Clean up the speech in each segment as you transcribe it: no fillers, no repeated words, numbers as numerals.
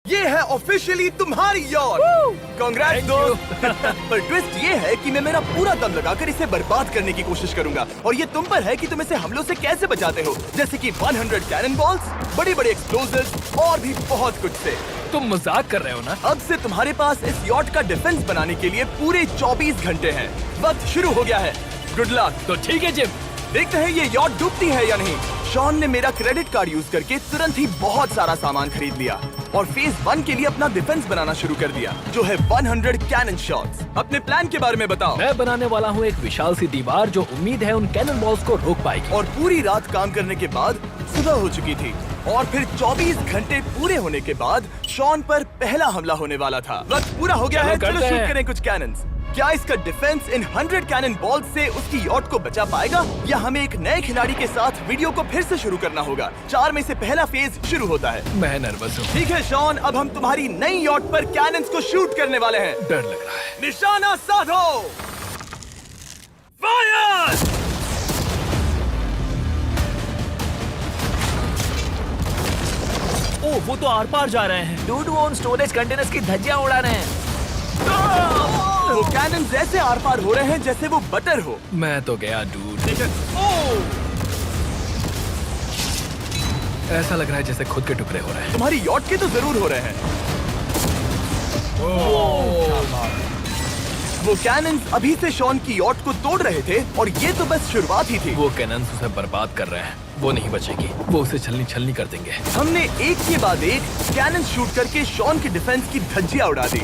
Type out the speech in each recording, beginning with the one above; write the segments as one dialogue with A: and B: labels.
A: ये है ऑफिशियली तुम्हारी यॉट। कांग्रेट्स दोस्त। पर ट्विस्ट ये है कि मैं मेरा पूरा दम लगाकर इसे बर्बाद करने की कोशिश करूंगा और ये तुम पर है कि तुम इसे हमलों से कैसे बचाते हो, जैसे कि 100 कैनन बॉल्स, बड़ी बड़ी एक्सप्लोजिव्स और भी बहुत कुछ से।
B: तुम मजाक कर रहे हो ना?
A: अब से तुम्हारे पास इस यॉट का डिफेंस बनाने के लिए पूरे 24 घंटे हैं। वक्त शुरू हो गया है। Good luck.
B: तो ठीक है जिम,
A: देखते हैं ये यॉट डूबती है या नहीं। शॉन ने मेरा क्रेडिट कार्ड यूज करके तुरंत ही बहुत सारा सामान खरीद लिया और फेज 1 के लिए अपना डिफेंस बनाना शुरू कर दिया, जो है 100 कैनन शॉट्स। अपने प्लान के बारे में बताओ।
B: मैं बनाने वाला हूँ एक विशाल सी दीवार जो उम्मीद है उन कैनन बॉल्स को रोक पाएगी।
A: और पूरी रात काम करने के बाद सुबह हो चुकी थी और फिर 24 घंटे पूरे होने के बाद शॉन पर पहला हमला होने वाला था। वक्त पूरा हो गया है, चलो शूट करें कुछ कैनन्स। क्या इसका डिफेंस इन 100 कैनन बॉल्स से उसकी यॉट को बचा पाएगा या हमें एक नए खिलाड़ी के साथ वीडियो को फिर से शुरू करना होगा? 4 में से पहला फेज शुरू होता है।
B: मैं नर्वस हूँ।
A: ठीक है शॉन, अब हम तुम्हारी नई यॉट पर कैनन्स को शूट करने वाले हैं।
B: डर लग रहा है।
A: निशाना साधो। फायर!
B: ओह, वो तो आर पार जा रहे हैं।
C: डूड, वो उन स्टोरेज कंटेनर्स की धज्जियां उड़ा रहे हैं।
A: वो कैनन ऐसे आर पार हो रहे हैं जैसे वो बटर हो।
B: मैं तो गया डूड। ऐसा लग रहा है जैसे खुद के टुकड़े हो रहे हैं।
A: तुम्हारी यॉट के तो जरूर हो रहे हैं। वो कैनन अभी से शॉन की यॉट को तोड़ रहे थे और ये तो बस शुरुआत ही थी।
B: वो कैनन उसे बर्बाद कर रहे हैं। वो नहीं बचेगी। वो उसे छलनी छलनी कर देंगे।
A: हमने एक के बाद एक कैनन शूट करके शॉन के डिफेंस की धज्जियां उड़ा दी।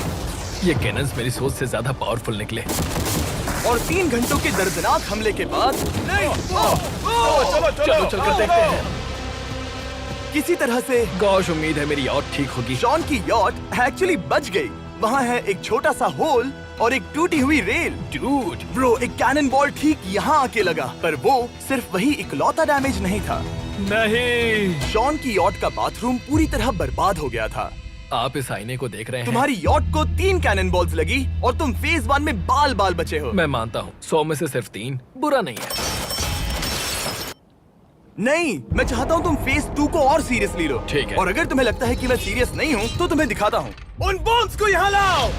B: ये कैनन्स मेरी सोच से ज्यादा पावरफुल निकले।
A: और 3 घंटों के दर्दनाक हमले के बाद
B: चलो चलकर देखते हैं।
A: किसी तरह से
B: गॉश, उम्मीद है मेरी यॉट ठीक होगी।
A: शॉन की यॉट एक्चुअली बच गई। वहाँ है एक छोटा सा होल और एक टूटी हुई रेल।
B: डूड,
A: ब्रो, एक कैनन बॉल ठीक यहाँ आके लगा, पर वो सिर्फ वही इकलौता डैमेज नहीं था।
B: नहीं।
A: शॉन की यॉट का बाथरूम पूरी तरह बर्बाद हो गया था।
B: आप इस आईने को देख रहे हैं?
A: तुम्हारी यॉट को 3 कैनन बॉल्स लगी और तुम फेज 1 में बाल बाल बचे हो।
B: मैं मानता हूँ 100 में से सिर्फ 3 बुरा नहीं है।
A: नहीं, मैं चाहता हूँ तुम फेज 2 को और सीरियसली लो।
B: ठीक है।
A: और अगर तुम्हें लगता है कि मैं सीरियस नहीं हूँ तो तुम्हें दिखाता हूँ। उन बॉम्ब्स को यहाँ लाओ।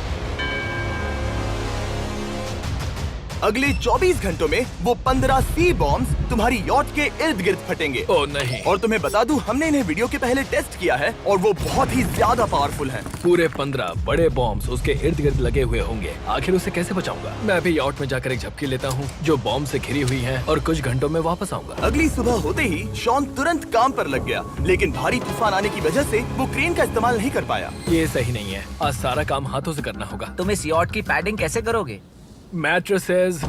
A: अगले 24 घंटों में वो 15 सी बॉम्ब्स तुम्हारी यॉट के इर्द गिर्द फटेंगे।
B: ओह नहीं।
A: और तुम्हें बता दूं, हमने इन्हें वीडियो के पहले टेस्ट किया है और वो बहुत ही ज्यादा पावरफुल हैं।
B: पूरे 15 बड़े बॉम्ब्स उसके इर्द गिर्द लगे हुए होंगे। आखिर उसे कैसे बचाऊंगा? मैं भी यॉट में जाकर एक झपकी लेता हूँ जो बॉम्ब से घिरी हुई है और कुछ घंटों में वापस आऊंगा।
A: अगली सुबह होते ही शॉन तुरंत काम पर लग गया, लेकिन भारी तूफान आने की वजह से वो क्रेन का इस्तेमाल नहीं कर पाया।
B: ये सही नहीं है। आज सारा काम हाथों से करना होगा।
C: तुम इस यॉट की पैडिंग कैसे करोगे?
B: मैट्रेसेस।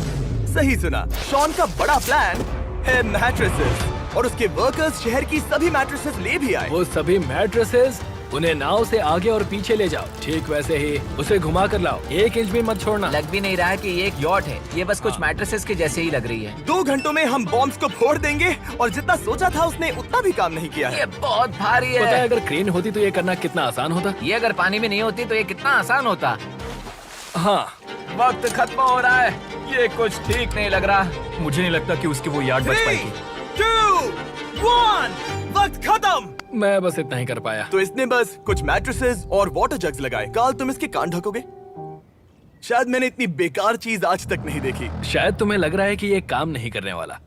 A: सही सुना, शॉन का बड़ा प्लान है मैट्रेसेस और उसके वर्कर्स शहर की सभी मैट्रेसेस ले भी आए।
B: वो सभी मैट्रेसेस उन्हें नाव से आगे और पीछे ले जाओ। ठीक वैसे ही उसे घुमा कर लाओ। 1 इंच भी मत छोड़ना।
C: लग भी नहीं रहा है कि ये एक यॉट है। ये बस कुछ मैट्रेसेस के जैसे ही लग रही है।
A: 2 घंटों में हम बॉम्ब्स को फोड़ देंगे और जितना सोचा था उसने उतना भी काम नहीं किया है।
C: ये बहुत भारी
B: पता है
C: है।
B: अगर क्रेन होती तो ये करना कितना आसान होता।
C: ये अगर पानी में नहीं होती तो ये कितना आसान होता।
B: हाँ,
C: वक्त खत्म हो रहा है। ये कुछ ठीक नहीं लग रहा।
D: मुझे नहीं लगता कि उसकी वो याद बच
A: 3,
D: पाएगी।
A: 2, 1, वक्त खत्म।
B: मैं बस इतना ही कर पाया।
A: तो इसने बस कुछ मैट्रेसेस और वाटर जग्स लगाए। काल, तुम इसके कान ढकोगे? शायद मैंने इतनी बेकार चीज आज तक नहीं देखी।
B: शायद तुम्हें लग रहा है कि ये काम नहीं करने वाला।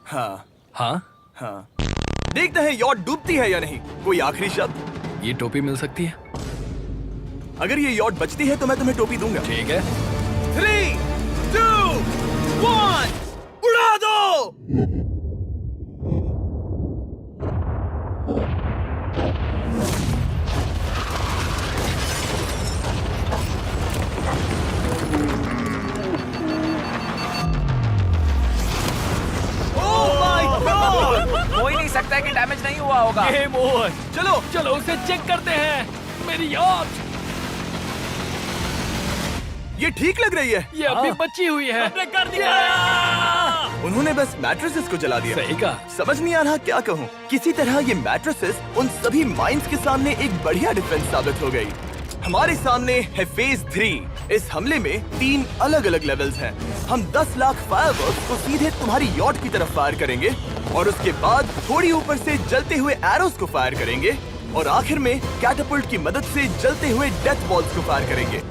A: हाँ
B: हाँ,
A: हाँ, देखते हैं यॉट डूबती है या नहीं। कोई आखिरी शब्द?
B: ये टोपी मिल सकती है।
A: अगर ये यॉट बचती है तो मैं तुम्हें टोपी दूंगा।
B: ठीक है।
A: 3, 2, 1, उड़ा दो।
C: हो ही नहीं सकता है कि डैमेज नहीं हुआ होगा।
B: Game over.
A: चलो
B: चलो उसे चेक करते हैं। मेरी यॉट
A: ये ठीक लग रही है।
B: ये अभी बची हुई है।
C: हमने कर दिया।
A: उन्होंने बस मैट्रेसेस को जला दिया।
B: सही कहा।
A: समझ नहीं आ रहा क्या कहूँ। किसी तरह ये मैट्रेसेस उन सभी माइंस के सामने एक बढ़िया डिफेंस साबित हो गई। हमारे सामने है फेज 3। इस हमले में 3 अलग अलग लेवल्स हैं। हम 10 लाख फायरवर्क्स को सीधे तुम्हारी यॉट की तरफ फायर करेंगे और उसके बाद थोड़ी ऊपर से जलते हुए एरोस को फायर करेंगे और आखिर में कैटापल्ट की मदद से जलते हुए डेथ बॉल्स को फायर करेंगे।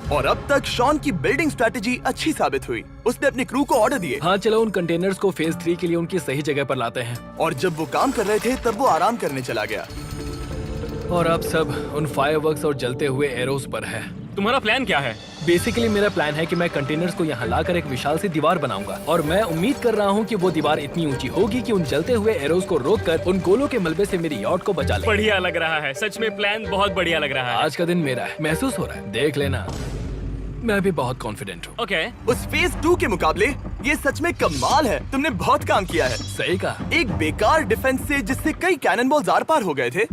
A: और अब तक शॉन की बिल्डिंग स्ट्रेटेजी अच्छी साबित हुई। उसने अपने क्रू को ऑर्डर दिए
B: हाँ चलो उन कंटेनर्स को फेज 3 के लिए उनकी सही जगह पर लाते हैं।
A: और जब वो काम कर रहे थे तब वो आराम करने चला गया।
B: और अब सब उन फायरवर्क्स और जलते हुए एरोस पर है।
D: तुम्हारा प्लान क्या है?
B: बेसिकली मेरा प्लान है कि मैं कंटेनर्स को यहाँ लाकर एक विशाल सी दीवार बनाऊंगा और मैं उम्मीद कर रहा हूँ कि वो दीवार इतनी ऊंची होगी कि उन जलते हुए एरोस को रोककर उन गोलों के मलबे से मेरी यॉट को बचा ले।
D: बढ़िया लग रहा है, सच में प्लान बहुत बढ़िया लग रहा है।
B: आज का दिन मेरा है, महसूस हो रहा है, देख लेना। मैं भी बहुत कॉन्फिडेंट हूँ।
D: ओके।
A: उस फेज 2 के मुकाबले ये सच में कमाल है। तुमने बहुत काम किया है।
B: सही कहा।
A: एक बेकार डिफेंस से जिससे कई कैनन बॉल्स आर पार हो गए थे,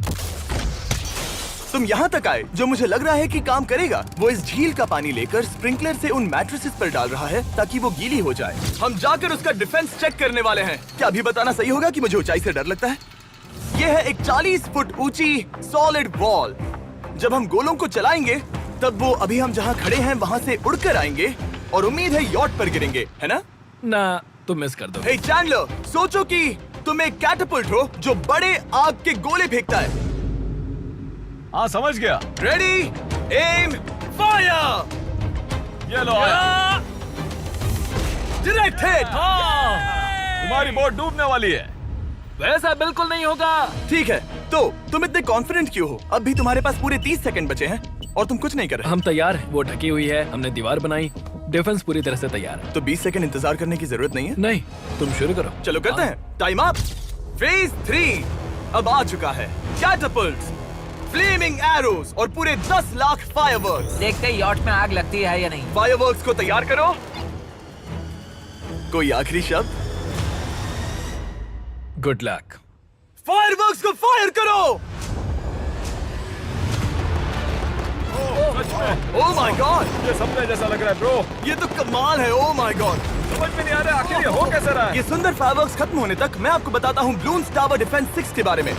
A: तुम यहाँ तक आए। जो मुझे लग रहा है कि काम करेगा, वो इस झील का पानी लेकर स्प्रिंकलर से उन मैट्रेसेस पर डाल रहा है ताकि वो गीली हो जाए। हम जाकर उसका डिफेंस चेक करने वाले हैं। क्या अभी बताना सही होगा कि मुझे ऊंचाई से डर लगता है? ये है एक 40 फुट ऊंची सॉलिड वॉल। जब हम गोलों को चलाएंगे तब वो अभी हम जहाँ खड़े हैं वहाँ से उड़कर आएंगे और उम्मीद है यॉट पर गिरेंगे, है ना?
B: ना तुम मिस कर दो।
A: हे चैंडलर, सोचो कि तुम एक कैटापल्ट हो जो बड़े आग के गोले फेंकता है।
D: हाँ समझ गया।
A: Ready, aim, fire!
D: ये लो आया।
A: Direct hit!
D: तुम्हारी बोट डूबने वाली है।
B: वैसा बिल्कुल नहीं होगा।
A: ठीक है, तो तुम इतने कॉन्फिडेंट क्यों हो? अब भी तुम्हारे पास पूरे 30 सेकंड बचे हैं और तुम कुछ नहीं कर रहे।
B: हम तैयार हैं। वो ढकी हुई है, हमने दीवार बनाई, डिफेंस पूरी तरह से तैयार है।
A: तो 20 सेकंड इंतजार करने की जरूरत नहीं है।
B: नहीं, तुम शुरू करो।
A: चलो करते हैं। Time up. फेज 3 अब आ चुका है। कैटापल्ट्स, फ्लेमिंग एरोस और पूरे 10 लाख फायरवर्क्स।
E: देखते ही यॉट में आग लगती है या नहीं।
A: फायरवर्क्स को तैयार करो। कोई आखिरी शब्द?
B: Good luck.
A: फायरवर्क्स को फायर करो।
D: सच में
A: ओह माय गॉड,
D: ये सपने जैसा लग रहा है ब्रो।
A: ये तो कमाल है। ओह माय गॉड,
D: समझ में नहीं आ रहा आखिर ये हो कैसे रहा है।
A: ये सुंदर फायरवर्क्स खत्म होने तक मैं आपको बताता हूँ ब्लून्स टावर डिफेंस 6 के बारे में।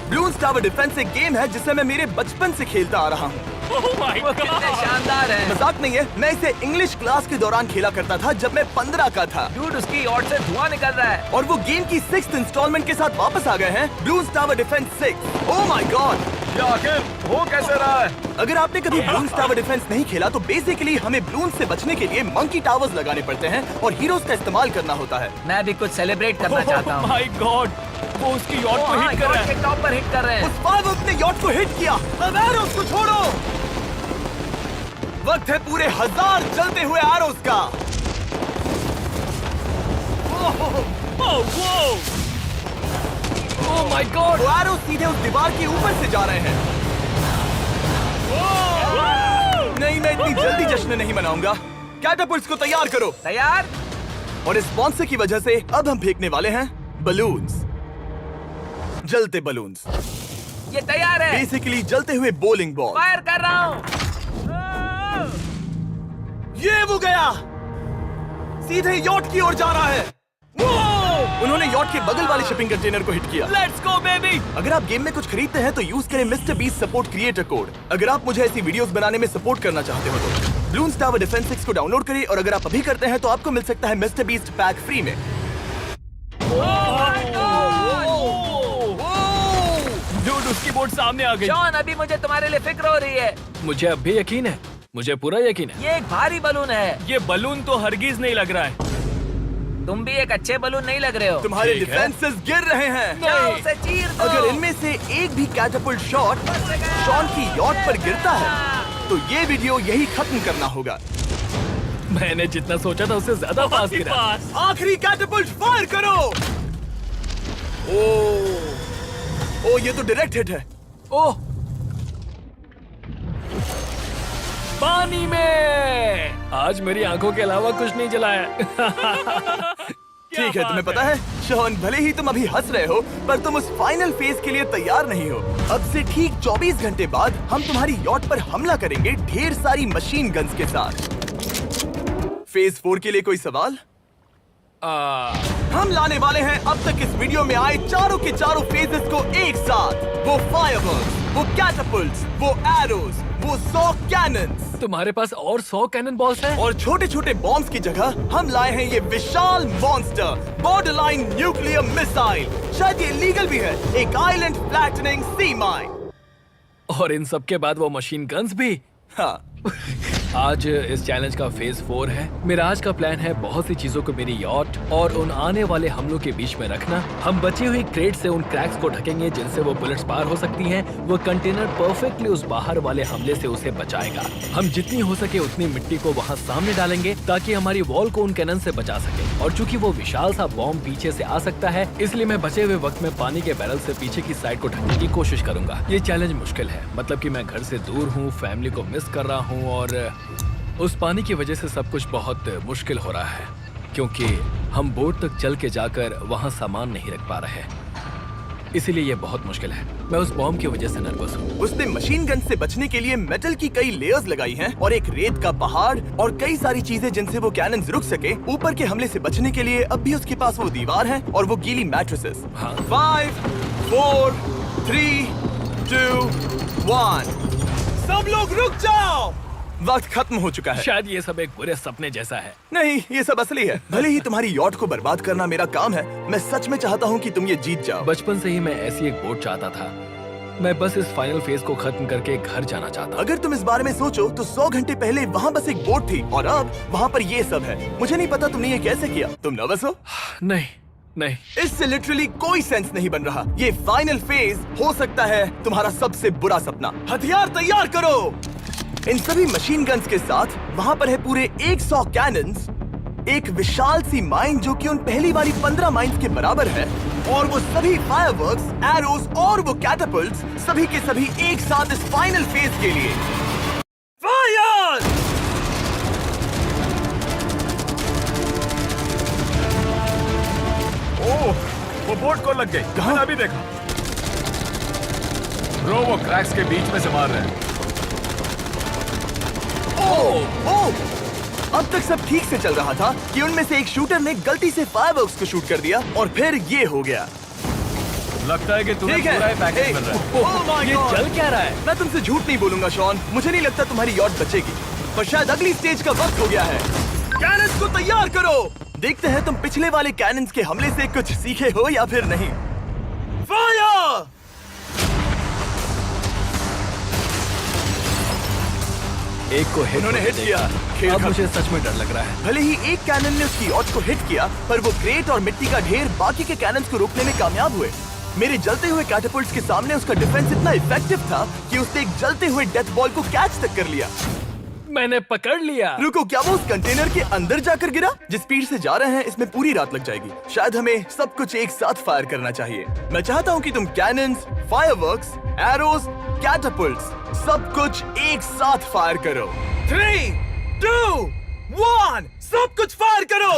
A: ब्लून्स टावर डिफेंस एक गेम है जिसे मैं मेरे बचपन से खेलता आ रहा हूँ।
D: ओह माय
E: कितने
D: गॉड।
E: शानदार है।
A: मजाक नहीं है, मैं इसे इंग्लिश क्लास के दौरान खेला करता था जब मैं 15 का था।
E: डूड, उसकी यॉट से धुआं निकल रहा है।
A: और वो गेम की 6th इंस्टॉलमेंट के साथ वापस आ गए हैं, balloons tower defence 6। Oh my God,
D: ये आखिर हो कैसे रहा है?
A: अगर आपने कभी ब्लून्स टावर डिफेंस नहीं खेला तो बेसिकली हमें ब्लून्स से बचने के लिए मंकी टावर्स लगाने पड़ते हैं और हीरोज का इस्तेमाल करना होता है।
E: मैं भी कुछ सेलिब्रेट करना चाहता हूँ।
D: माय गॉड, वो उसकी यॉट को हिट कर रहा
E: यॉट
D: है।
E: के टॉप पर हिट कर रहे हैं।
A: उस फायरवर्क ने यॉट को हिट किया। अब एरोस को छोड़ो। वक्त है पूरे 1000 जलते हुए एरोस का।
B: Oh my God.
A: वो एरोस सीधे उस दीवार के ऊपर से जा रहे हैं। नहीं, मैं इतनी जल्दी जश्न नहीं मनाऊंगा। कैटापल्ट्स को तैयार करो।
E: तैयार?
A: और इस स्पॉन्सर की वजह से अब हम फेंकने वाले हैं बलून्स, जलते बलून्स।
E: ये तैयार है।
A: बेसिकली जलते हुए बोलिंग बॉल।
E: फायर कर रहा हूँ।
A: ये वो गया, सीधे यॉट की ओर जा रहा है। उन्होंने यॉट के बगल वाले शिपिंग कंटेनर को हिट किया।
B: Let's go baby.
A: अगर आप गेम में कुछ खरीदते हैं तो यूज करें mister beast support creator code. अगर आप मुझे ऐसी वीडियोस बनाने में सपोर्ट करना चाहते हो तो ब्लून्स टावर डिफेंस 6 को डाउनलोड करें और अगर आप अभी करते हैं तो आपको मिल सकता है मिस्टर बीस्ट पैक फ्री में।
B: डूड, उसकी बोट सामने आ गई।
E: जॉन, अभी मुझे तुम्हारे लिए फिक्र हो रही है।
B: मुझे अब भी यकीन है, मुझे पूरा यकीन है।
E: ये एक भारी बलून है।
D: ये बलून तो हरगिज नहीं लग रहा है।
E: तुम भी एक अच्छे बलून नहीं लग रहे हो।
A: तुम्हारे
B: ठीक है।
A: डिफेंसेस गिर रहे हैं।
E: जाओ, उसे चीर दो।
A: अगर इनमें से एक भी कैटापल्ट शॉट शॉन की यॉट पर गिरता है तो ये वीडियो यही खत्म करना होगा।
B: मैंने जितना सोचा था उससे ज्यादा पास गिरा।
A: आखिरी कैटापल्ट फायर करो। ओ, ये तो डायरेक्ट हिट है।
B: ओह, पानी में। आज मेरी आंखों के अलावा कुछ नहीं जलाया।
A: ठीक है, तुम्हें पता है शॉन, भले ही तुम अभी हंस रहे हो पर तुम उस फाइनल फेज के लिए तैयार नहीं हो। अब से ठीक 24 घंटे बाद हम तुम्हारी यॉट पर हमला करेंगे ढेर सारी मशीन गन्स के साथ। फेज 4 के लिए कोई सवाल? हम लाने वाले हैं अब तक इस वीडियो में आए चारों के चारों फेजेस को एक साथ। वो फायरवर्क्स, वो कैटapults, वो एरोज, वो 100 कैनन्स
B: तुम्हारे पास और 100 कैनन बॉल्स हैं?
A: और छोटे छोटे बॉम्ब्स की जगह हम लाए हैं ये विशाल मॉन्स्टर बॉर्डरलाइन न्यूक्लियर मिसाइल। शायद ये लीगल भी है, एक आइलैंड फ्लैटनिंग सी माइन।
B: और इन सब के बाद वो मशीन गन्स भी।
A: हाँ,
B: आज इस चैलेंज का फेज 4 है। मेरा आज का प्लान है बहुत सी चीजों को मेरी यॉट और उन आने वाले हमलों के बीच में रखना। हम बची हुई क्रेट से उन क्रैक्स को ढकेंगे जिनसे वो बुलेट्स पार हो सकती हैं। वो कंटेनर परफेक्टली उस बाहर वाले हमले से उसे बचाएगा। हम जितनी हो सके उतनी मिट्टी को वहाँ सामने डालेंगे ताकि हमारी वॉल को उन कैनन से बचा सके। और चूंकि वो विशाल सा बॉम्ब पीछे से आ सकता है, इसलिए मैं बचे हुए वक्त में पानी के बैरल से पीछे की साइड को ढकने की कोशिश करूंगा। ये चैलेंज मुश्किल है, मतलब कि मैं घर से दूर हूँ, फैमिली को मिस कर रहा हूँ और उस पानी की वजह से सब कुछ बहुत मुश्किल हो रहा है क्योंकि हम बोट तक चल के जाकर वहाँ सामान नहीं रख पा रहे। इसीलिए ये बहुत मुश्किल है। मैं उस बॉम्ब की वजह से नर्वस हूँ।
A: उसने मशीन गन से बचने के लिए मेटल की कई लेयर्स लगाई हैं और एक रेत का पहाड़ और कई सारी चीजें जिनसे वो कैनन्स रुक सके। ऊपर के हमले से बचने के लिए अब भी उसके पास वो दीवार है और वो गीली मैट्रेसेस।
B: हाँ।
A: 5, 4, 3, 2, 1। सब लोग रुक जाओ, वक्त खत्म हो चुका है।
B: शायद ये सब एक बुरे सपने जैसा है।
A: नहीं, ये सब असली है। भले ही तुम्हारी यॉट को बर्बाद करना मेरा काम है, मैं सच में चाहता हूँ कि तुम ये जीत जाओ।
B: बचपन से ही मैं ऐसी एक बोट चाहता था। मैं बस इस फाइनल फेज को खत्म करके घर जाना चाहता।
A: अगर तुम इस बारे में सोचो तो 100 घंटे पहले वहाँ बस एक बोट थी और अब वहाँ पर ये सब है। मुझे नहीं पता तुमने ये कैसे किया। तुम नर्वस हो?
B: नहीं नहीं,
A: इससे लिटरली कोई सेंस नहीं बन रहा। ये फाइनल फेज हो सकता है तुम्हारा सबसे बुरा सपना। हथियार तैयार करो। इन सभी मशीन गन्स के साथ वहाँ पर है पूरे 100 कैनन्स, एक विशाल सी माइन जो कि उन पहली वाली 15 माइंस के बराबर है, और वो सभी फायरवर्क्स, एरोज और वो कैटapults सभी के सभी एक साथ इस फाइनल फेज के लिए। फायर!
D: ओह, वो बोट को लग गई।
A: कहाँ?
D: मैंने अभी देखा। ब्रो, वो क्रैक्स के बीच में से मार रहे हैं।
A: ओह! अब तक सब ठीक से चल रहा था कि उनमें से एक शूटर ने गलती से फायरवर्क्स को शूट कर दिया और फिर ये हो गया।
D: लगता है कि तुम्हें
A: ठीक है।
D: पूरा पैकेज मिल रहा है।
A: Oh my
B: ये
A: God!
B: चल क्या रहा है?
A: मैं तुमसे झूठ नहीं बोलूंगा शॉन, मुझे नहीं लगता तुम्हारी यॉट बचेगी, पर शायद अगली स्टेज का वक्त हो गया है। कैनन्स को तैयार करो। देखते हैं तुम पिछले वाले कैनन्स के हमले से कुछ सीखे हो या फिर नहीं। फायर!
B: एक को हिट
A: उन्होंने हिट किया। खेल
B: अब
A: खत्म।
B: मुझे सच में डर लग रहा है।
A: भले ही एक कैनन ने उसकी यॉट को हिट किया, पर वो क्रेट और मिट्टी का ढेर बाकी के कैनन्स को रोकने में कामयाब हुए। मेरे जलते हुए कैटapults के सामने उसका डिफेंस इतना इफेक्टिव था कि उसने एक जलते हुए डेथ बॉल को कैच तक कर लिया।
B: मैंने पकड़ लिया।
A: रुको, क्या वो उस कंटेनर के अंदर जाकर गिरा? जिस स्पीड से जा रहे हैं इसमें पूरी रात लग जाएगी। शायद हमें सब कुछ एक साथ फायर करना चाहिए। मैं चाहता हूँ कि तुम कैनन्स, फायरवर्क्स, एरोज, कैटapults सब कुछ एक साथ फायर करो। 3, 2, 1, सब कुछ फायर करो।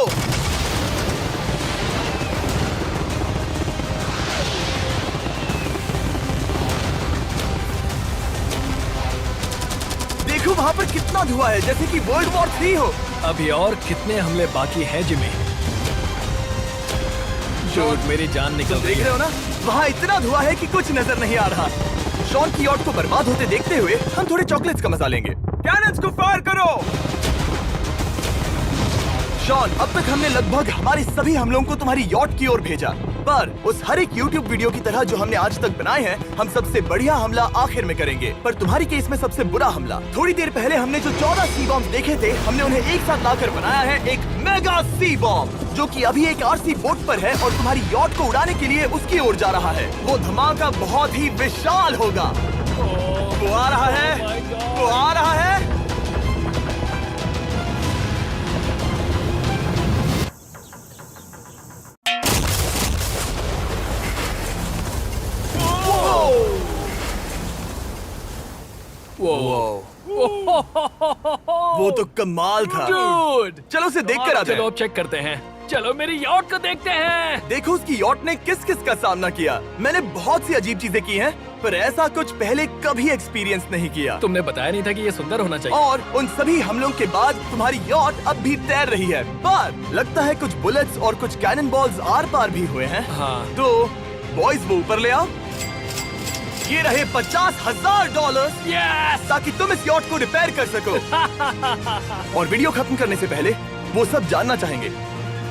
A: देखो वहाँ पर कितना धुआं है, जैसे कि वर्ल्ड वॉर 3 हो।
B: अभी और कितने हमले बाकी हैं जिमी? शॉट, मेरी जान निकल
A: तुम
B: रही
A: देख रहे
B: है।
A: हो ना, वहाँ इतना धुआं है कि कुछ नजर नहीं आ रहा। शॉन की यॉट को बर्बाद होते देखते हुए हम थोड़े चॉकलेट्स का मजा लेंगे। कैनन्स को फायर करो। शॉन, अब तक हमने लगभग हमारे सभी हमलों को तुम्हारी यॉट की ओर भेजा, पर उस हर एक YouTube वीडियो की तरह जो हमने आज तक बनाए हैं, हम सबसे बढ़िया हमला आखिर में करेंगे। पर तुम्हारी केस में सबसे बुरा हमला। थोड़ी देर पहले हमने जो 14 सी बॉम्ब देखे थे, हमने उन्हें एक साथ लाकर बनाया है एक मेगा सी बॉम्ब, जो कि अभी एक RC बोट पर है और तुम्हारी यॉट को उड़ाने के लिए उसकी ओर जा रहा है। वो धमाका बहुत ही विशाल होगा। वो आ रहा है, वो आ रहा है। वो तो कमाल था।
B: Dude!
A: चलो उसे देखकर आते
B: चलो
A: हैं।
B: अब चेक करते हैं। चलो मेरी यॉट को देखते हैं।
A: देखो उसकी यॉट ने किस किस का सामना किया। मैंने बहुत सी अजीब चीजें की हैं, पर ऐसा कुछ पहले कभी एक्सपीरियंस नहीं किया।
B: तुमने बताया नहीं था कि ये सुंदर होना चाहिए।
A: और उन सभी हमलों के बाद तुम्हारी यॉट अब भी तैर रही है, पर लगता है कुछ बुलेट्स और कुछ कैनन बॉल्स आर पार भी हुए हैं।
B: हाँ।
A: तो बॉयज वो ऊपर ले आओ। ये रहे $50,000
B: यस!
A: ताकि तुम इस यॉट को रिपेयर कर सको। और वीडियो खत्म करने से पहले वो सब जानना चाहेंगे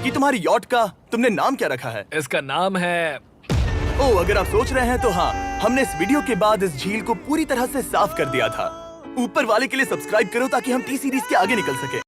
A: कि तुम्हारी यॉट का तुमने नाम क्या रखा है।
B: इसका नाम है
A: ओह, अगर आप सोच रहे हैं तो हाँ, हमने इस वीडियो के बाद इस झील को पूरी तरह से साफ कर दिया था। ऊपर वाले के लिए सब्सक्राइब करो ताकि हम टी सीरीज के आगे निकल सके।